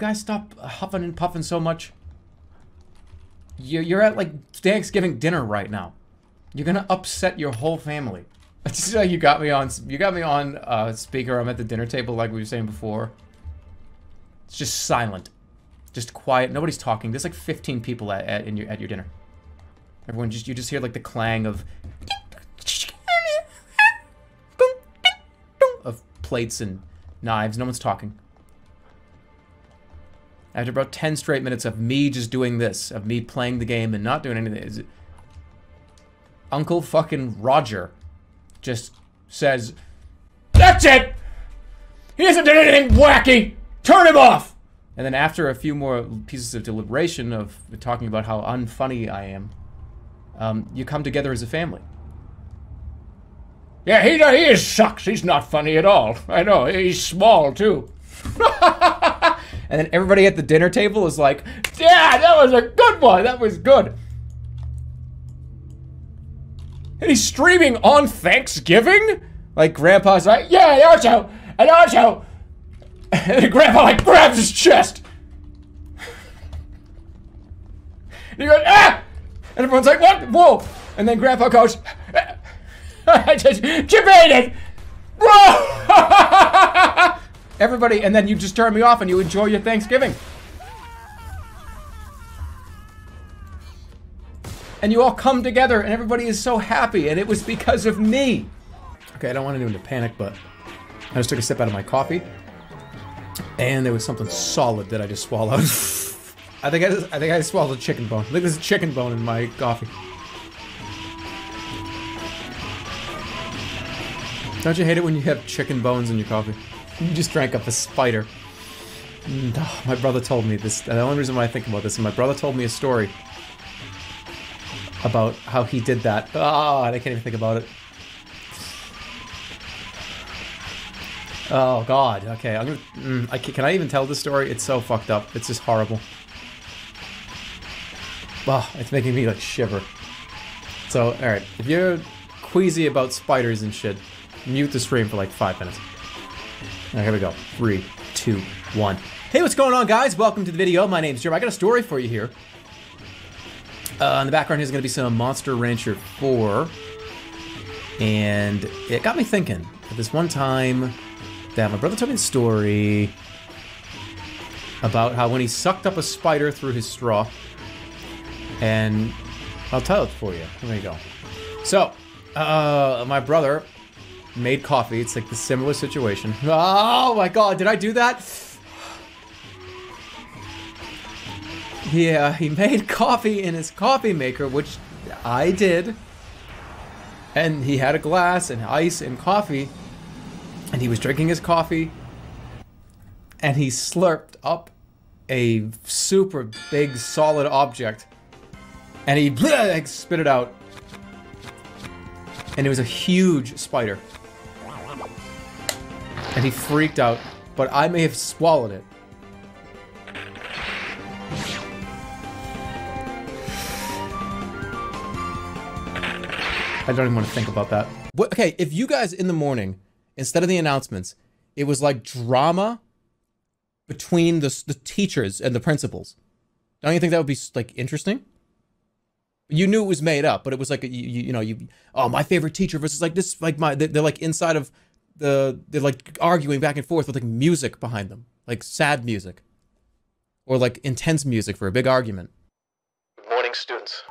guys stop huffing and puffing so much? You're at, like, Thanksgiving dinner right now. You're gonna upset your whole family. You got me on speaker. I'm at the dinner table like we were saying before. It's just silent. Just quiet. Nobody's talking. There's like 15 people at your dinner. You just hear like the clang of plates and knives. No one's talking. After about 10 straight minutes of me just doing this, of me playing the game and not doing anything, Uncle fucking Roger just says, "That's it! He hasn't done anything wacky! Turn him off!" And then after a few more pieces of deliberation of talking about how unfunny I am, you come together as a family. Yeah, he is sucks. He's not funny at all. I know, he's small too. And then everybody at the dinner table is like, "Yeah, that was a good one. That was good." And he's streaming on Thanksgiving? Like, Grandpa's like, "Yeah, and also. And Grandpa, like, grabs his chest. And he goes, "Ah!" And everyone's like, "What? Whoa!" And then Grandpa goes, "I just debated. Whoa!" Everybody, and then you just turn me off and you enjoy your Thanksgiving. And you all come together and everybody is so happy, and it was because of me. Okay, I don't want anyone to panic, but I just took a sip out of my coffee, and there was something solid that I just swallowed. I think I swallowed a chicken bone. I think there's a chicken bone in my coffee. Don't you hate it when you have chicken bones in your coffee? You just drank up a spider. Oh, my brother told me this. The only reason why I think about this is my brother told me a story about how he did that. Oh, I can't even think about it. Oh God. Okay, I'm gonna. Can I even tell this story? It's so fucked up. It's just horrible. Oh, it's making me like shiver. So, all right, if you're queasy about spiders and shit, mute the stream for like 5 minutes. Alright, here we go. 3, 2, 1. Hey, what's going on, guys? Welcome to the video. My name's Jerma. I got a story for you here. In the background here's going to be some Monster Rancher 4. And it got me thinking. At this one time that my brother told me a story about how when he sucked up a spider through his straw. And I'll tell it for you. There you go. So, my brother made coffee. It's like the similar situation. Oh my God, did I do that? Yeah, he made coffee in his coffee maker, which I did. And he had a glass and ice and coffee. And he was drinking his coffee. And he slurped up a super big solid object. And he like, spit it out. And it was a huge spider. And he freaked out, but I may have swallowed it. I don't even want to think about that. But, okay, if you guys in the morning, instead of the announcements, it was like drama between the teachers and the principals, don't you think that would be like interesting? You knew it was made up, but it was like you know, oh, my favorite teacher versus like this, like they're like inside of they're like arguing back and forth with like music behind them, like sad music or like intense music for a big argument. Good morning, students.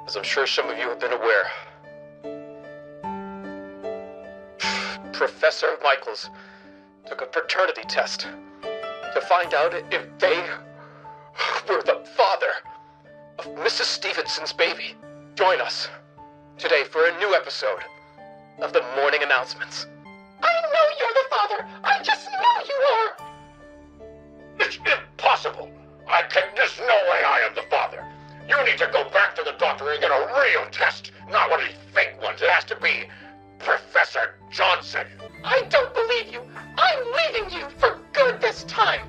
As I'm sure some of you have been aware, Professor Michaels took a paternity test to find out if they were the father of Mrs. Stevenson's baby. Join us today for a new episode of the morning announcements. I know you're the father. I just know you are. It's impossible. There's no way I am the father. You need to go back to the doctor and get a real test, not one of these fake ones. It has to be Professor Johnson. I don't believe you. I'm leaving you for good this time.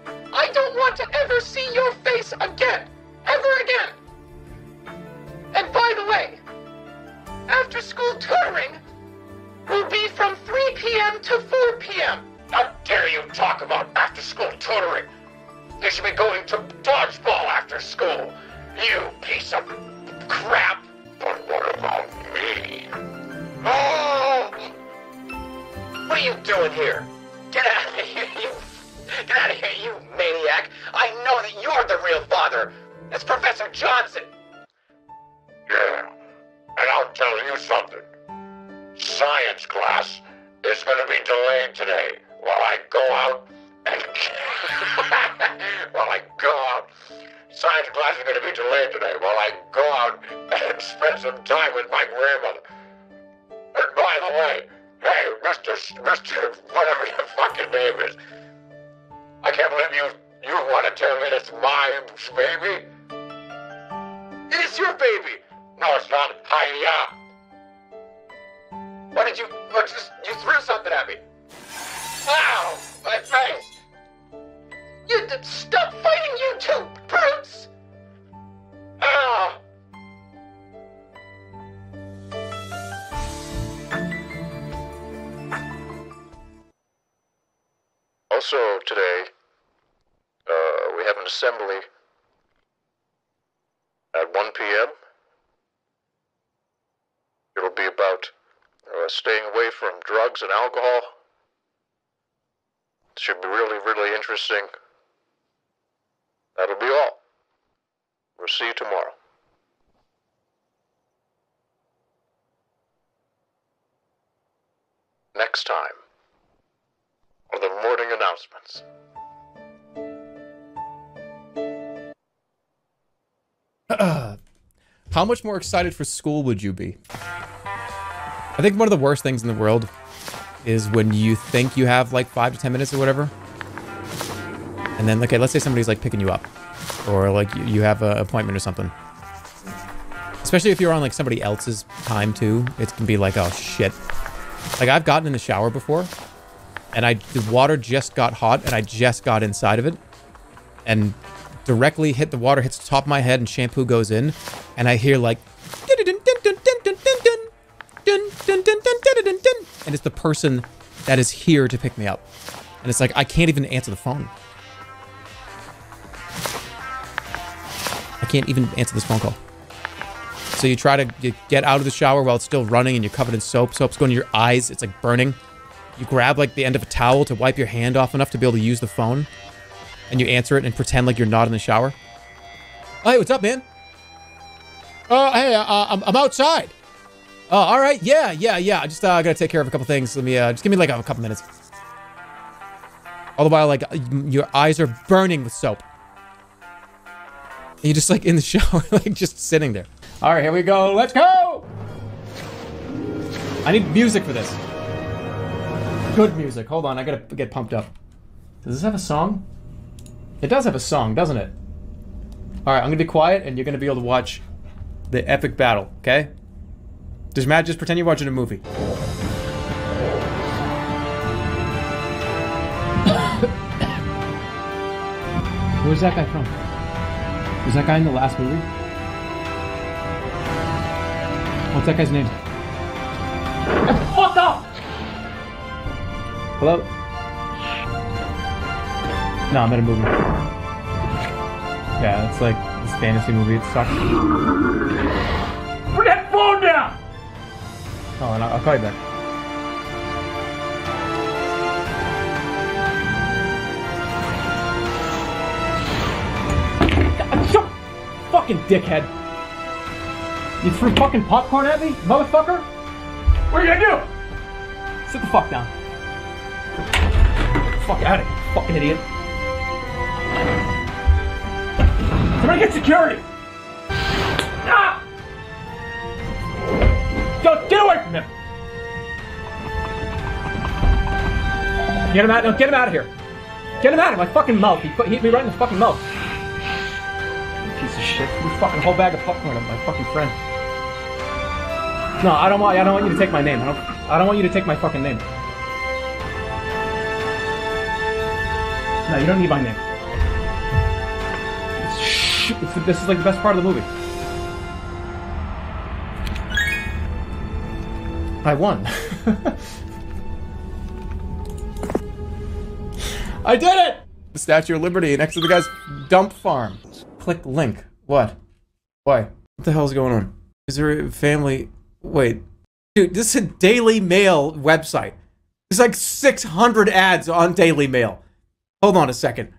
I don't want to ever see your face again. Ever again. And by the way, after school tutoring will be from 3 p.m. to 4 p.m. How dare you talk about after-school tutoring? You should be going to dodgeball after school. You piece of crap. But what about me? Oh! What are you doing here? Get out of here, Get out of here, you maniac! I know that you're the real father! It's Professor Johnson! Yeah, and I'll tell you something. Science class is going to be delayed today while I go out and... Science class is going to be delayed today while I go out and spend some time with my grandmother. And by the way, hey, Mr. whatever your fucking name is, I can't believe you want to tell me it's my baby? It is your baby! No, it's not. Hiya! Why did you threw something at me? Ow! My face! Stop fighting, you two brutes! Ah! Also today, we have an assembly at 1 p.m. It'll be about staying away from drugs and alcohol. It should be really, really interesting. That'll be all. We'll see you tomorrow. Next time on the morning announcements. How much more excited for school would you be? I think one of the worst things in the world is when you think you have like 5 to 10 minutes or whatever. And then, okay, let's say somebody's like picking you up. Or like you have an appointment or something. Especially if you're on like somebody else's time too. It can be like, oh shit. Like I've gotten in the shower before. And the water just got hot and I just got inside of it. And directly hit the water, hits the top of my head and shampoo goes in. And I hear like... And it's the person that is here to pick me up. And it's like, I can't even answer the phone. I can't even answer this phone call. So you try to get out of the shower while it's still running and you're covered in soap. Soap's going to your eyes. It's like burning. You grab like the end of a towel to wipe your hand off enough to be able to use the phone. And you answer it and pretend like you're not in the shower. Oh, hey, what's up, man? Oh, hey, I'm outside. Oh, all right. Yeah. I just gotta take care of a couple things. Let me just give me like a couple minutes. All the while, like your eyes are burning with soap. And you're just like in the shower, like just sitting there. All right, here we go. Let's go. I need music for this. Good music. Hold on, I gotta get pumped up. Does this have a song? It does have a song, doesn't it? All right, I'm gonna be quiet, and you're gonna be able to watch the epic battle. Okay? Just pretend you're watching a movie. Where's that guy from? Was that guy in the last movie? What's that guy's name? Fuck up! Hello? No, I'm at a movie. Yeah, it's like this fantasy movie. It sucks. Put that phone down! Oh, and I'll call you back. Fucking dickhead. You threw fucking popcorn at me, motherfucker? What are you gonna do? Sit the fuck down. Get the fuck out of here, you fucking idiot. Somebody get security! Ah! Get away from him! Get him out! No, get him out of here! Get him out of my fucking mouth! He hit me right in the fucking mouth. Piece of shit! You fucking whole bag of popcorn at my fucking friend. No, I don't want you to take my name. I don't want you to take my fucking name. No, you don't need my name. This is like the best part of the movie. I won. I did it! The Statue of Liberty next to the guy's dump farm. Click link. What? Why? What the hell's going on? Is there a family... Wait. Dude, this is a Daily Mail website. There's like 600 ads on Daily Mail. Hold on a second.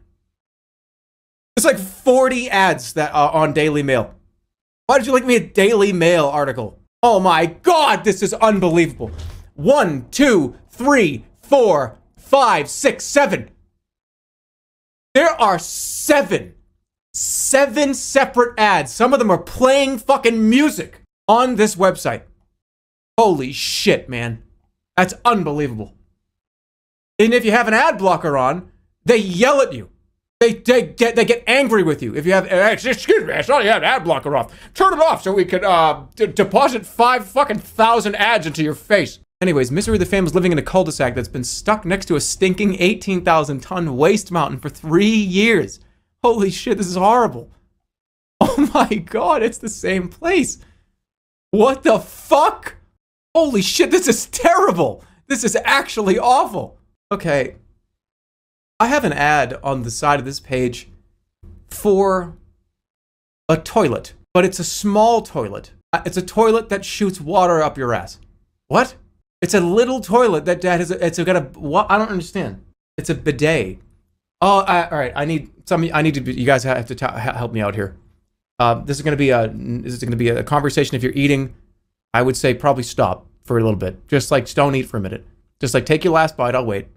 There's like 40 ads that are on Daily Mail. Why did you link me a Daily Mail article? Oh my god, this is unbelievable. 1, 2, 3, 4, 5, 6, 7. There are 7 separate ads. Some of them are playing fucking music on this website. Holy shit, man. That's unbelievable. And if you have an ad blocker on, they yell at you. They get angry with you. If you have, excuse me, I saw you had an ad blocker off. Turn it off so we could deposit 5,000 ads into your face. Anyways, Misery the Fam is living in a cul-de-sac that's been stuck next to a stinking 18,000-ton waste mountain for 3 years. Holy shit, this is horrible. Oh my god, it's the same place. What the fuck? Holy shit, this is terrible. This is actually awful. Okay. I have an ad on the side of this page for a toilet, but it's a small toilet. It's a toilet that shoots water up your ass. What? It's a little toilet that has what? I don't understand. It's a bidet. Oh, all right. You guys have to help me out here. This is going to be a conversation. If you're eating, I would say probably stop for a little bit. Just like don't eat for a minute. Just like take your last bite. I'll wait.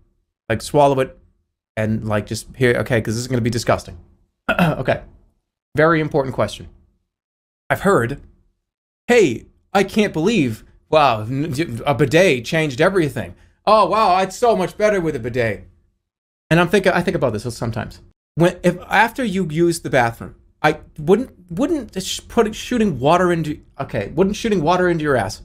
Like swallow it. And like just here, okay, because this is going to be disgusting. Okay. Very important question. I've heard, hey, I can't believe, wow, a bidet changed everything. Oh, wow, it's so much better with a bidet. And I think about this sometimes. After you use the bathroom, wouldn't shooting water into your ass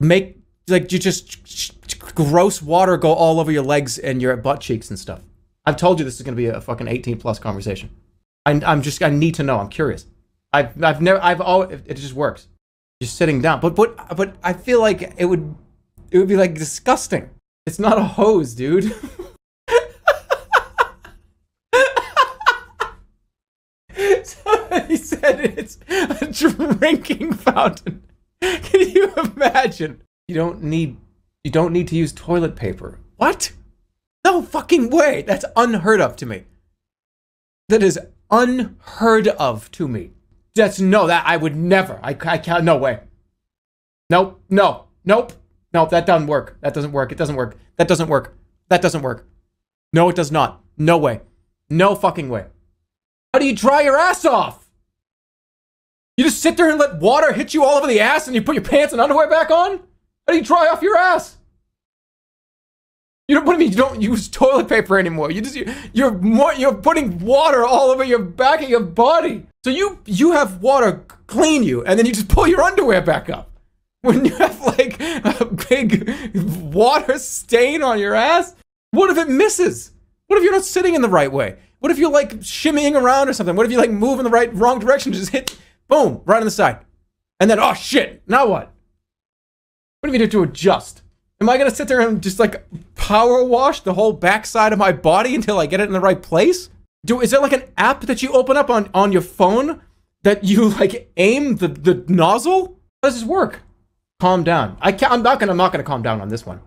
make, like, you just gross water go all over your legs and your butt cheeks and stuff? I've told you this is going to be a fucking 18+ conversation. I need to know. I'm curious. It just works. Just sitting down. But I feel like it would be like disgusting. It's not a hose, dude. Somebody said it's a drinking fountain. Can you imagine? You don't need to use toilet paper. What? No fucking way. That's unheard of to me. That is unheard of to me. That I would never. I can't. No way. Nope. Nope. That doesn't work. That doesn't work. It doesn't work. That doesn't work. That doesn't work. No, it does not. No way. No fucking way. How do you dry your ass off? You just sit there and let water hit you all over the ass and you put your pants and underwear back on? How do you dry off your ass? What do you mean you don't use toilet paper anymore? You're putting water all over your back of your body. So you have water clean you and then you just pull your underwear back up. When you have like a big water stain on your ass, what if it misses? What if you're not sitting in the right way? What if you're like shimmying around or something? What if you like move in the wrong direction, just hit, boom, right on the side. And then, oh shit, now what? What do you do to adjust? Am I gonna sit there and just like power wash the whole backside of my body until I get it in the right place? Is there like an app that you open up on your phone that you like aim the nozzle? How does this work? Calm down. I'm not gonna calm down on this one.